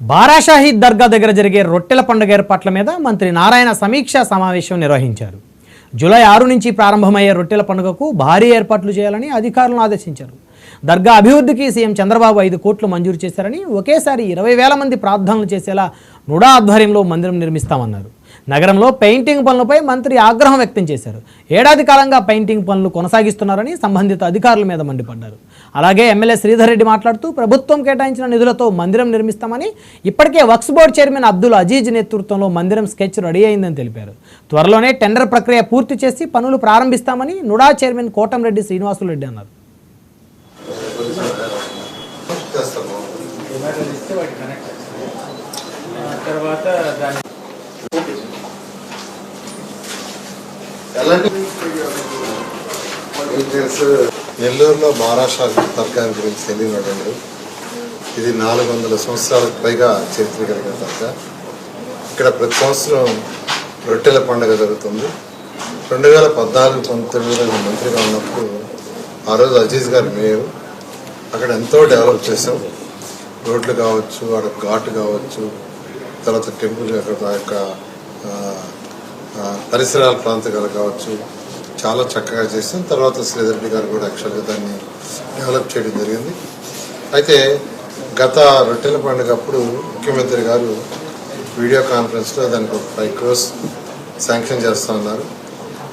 బారాషాహి దర్గా దగ్గర జరిగే రొట్టెల పండుగ ఏర్పాట్ల మీద మంత్రి నారాయణ సమీక్షా సమావేశం నిర్వహించారు. జూలై 6 నుంచి ప్రారంభమయ్యే రొట్టెల పండుగకు భారీ ఏర్పాట్లు చేయాలని అధికారులను ఆదేశించారు. దర్గా అభివృద్ధికి సీఎం చంద్రబాబు 5 కోట్లు మంజూరు చేశారని, ఒకేసారి 20,000 మంది ప్రార్థనలు చేసేలా నుడా ఆధ్వర్యంలో మందిరం నిర్మిస్తామన్నారు. నగరంలో పెయింటింగ్ పనులపై మంత్రి ఆగ్రహం వ్యక్తం చేశారు. ఏడాది కాలంగా పెయింటింగ్ పనులు కొనసాగిస్తున్నారని సంబంధిత అధికారుల మీద మండిపడ్డారు. అలాగే ఎమ్మెల్యే శ్రీధర్ రెడ్డి మాట్లాడుతూ ప్రభుత్వం కేటాయించిన నిధులతో మందిరం నిర్మిస్తామని, ఇప్పటికే వక్స్ బోర్డు చైర్మన్ అబ్దుల్ అజీజ్ నేతృత్వంలో మందిరం స్కెచ్ రెడీ అయిందని తెలిపారు. త్వరలోనే టెండర్ ప్రక్రియ పూర్తి చేసి పనులు ప్రారంభిస్తామని నుడా చైర్మన్ కోటంరెడ్డి శ్రీనివాసులు రెడ్డి అన్నారు. నెల్లూరులో బారాషాహి దర్గా గురించి తెలియదు. ఇది 400 సంవత్సరాలకు పైగా చరిత్ర కలిగిన దర్గా. ఇక్కడ ప్రతి సంవత్సరం రొట్టెల పండుగ జరుగుతుంది. 2014-19 మంత్రిగా ఉన్నప్పుడు ఆ రోజు అజీజ్ గారు మేయర్. అక్కడ ఎంతో డెవలప్ చేసాం. రోడ్లు కావచ్చు, అక్కడ ఘాటు కావచ్చు, తర్వాత టెంపుల్ అక్కడ యొక్క పరిసరాల ప్రాంతాలు కావచ్చు, చాలా చక్కగా చేసాం. తర్వాత శ్రీధర్ రెడ్డి గారు కూడా యాక్చువల్గా దాన్ని డెవలప్ చేయడం జరిగింది. అయితే గత రొట్టెల పండుగ అప్పుడు ముఖ్యమంత్రి గారు వీడియో కాన్ఫరెన్స్లో దానికి ఒక 5 crores శాంక్షన్ చేస్తూ ఉన్నారు.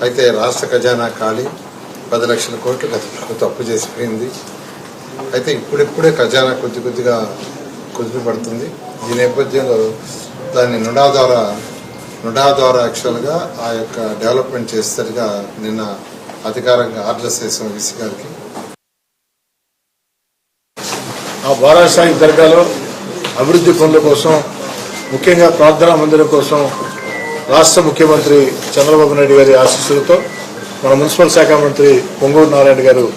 అయితే రాష్ట్ర ఖజానా ఖాళీ 10 లక్షల కోట్లు గత తప్పు చేసిపోయింది. అయితే ఇప్పుడిప్పుడే ఖజానా కొద్దిగా కుదిరిపడుతుంది. ఈ నేపథ్యంలో దాన్ని నుడా ద్వారా యాక్చువల్గా ఆ యొక్క డెవలప్మెంట్ చేసేసరిగా నిన్న అధికారంగా ఆర్డర్స్ చేసాం వీసీ గారికి. ఆ బారాషాహి దర్గాలో అభివృద్ధి పనుల కోసం, ముఖ్యంగా ప్రార్థనా మందిరం కోసం రాష్ట్ర ముఖ్యమంత్రి చంద్రబాబు నాయుడు గారి ఆశీస్సులతో మన మున్సిపల్ శాఖ మంత్రి పొంగూరు నారాయణ గారు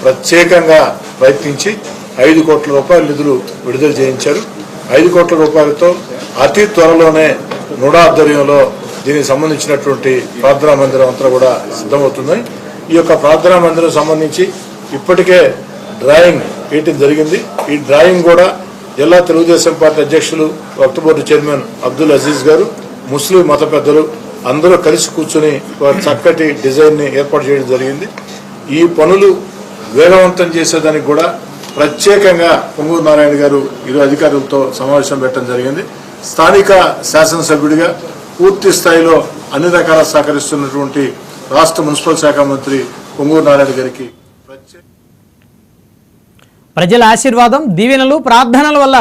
ప్రత్యేకంగా ప్రయత్నించి 5 కోట్ల రూపాయల నిధులు విడుదల చేయించారు. 5 కోట్ల రూపాయలతో అతి త్వరలోనే నుడా ఆధ్వర్యంలో దీనికి సంబంధించినటువంటి ప్రార్థనా మందిరం అంతా కూడా సిద్ధమవుతుంది. ఈ యొక్క ప్రార్థనా మందిరం సంబంధించి ఇప్పటికే డ్రాయింగ్ వేయటం జరిగింది. ఈ డ్రాయింగ్ కూడా జిల్లా తెలుగుదేశం పార్టీ అధ్యక్షులు వక్ఫ్ బోర్డు చైర్మన్ అబ్దుల్ అజీజ్ గారు, ముస్లిం మత పెద్దలు అందరూ కలిసి కూర్చుని ఒక చక్కటి డిజైన్ ని ఏర్పాటు చేయడం జరిగింది. ఈ పనులు వేగవంతం చేసేదానికి కూడా ప్రత్యేకంగా పొంగూరు నారాయణ గారు ఇరు అధికారులతో సమావేశం పెట్టడం జరిగింది. స్థానిక శాసనసభ్యుడిగా పూర్తి స్థాయిలో అన్ని రకాల సహకరిస్తున్నటువంటి రాష్ట్ర మున్సిపల్ శాఖ మంత్రి పొంగూరు నారాయణ గారికి ప్రజల ఆశీర్వాదం, దీవెనలు, ప్రార్థనల వల్ల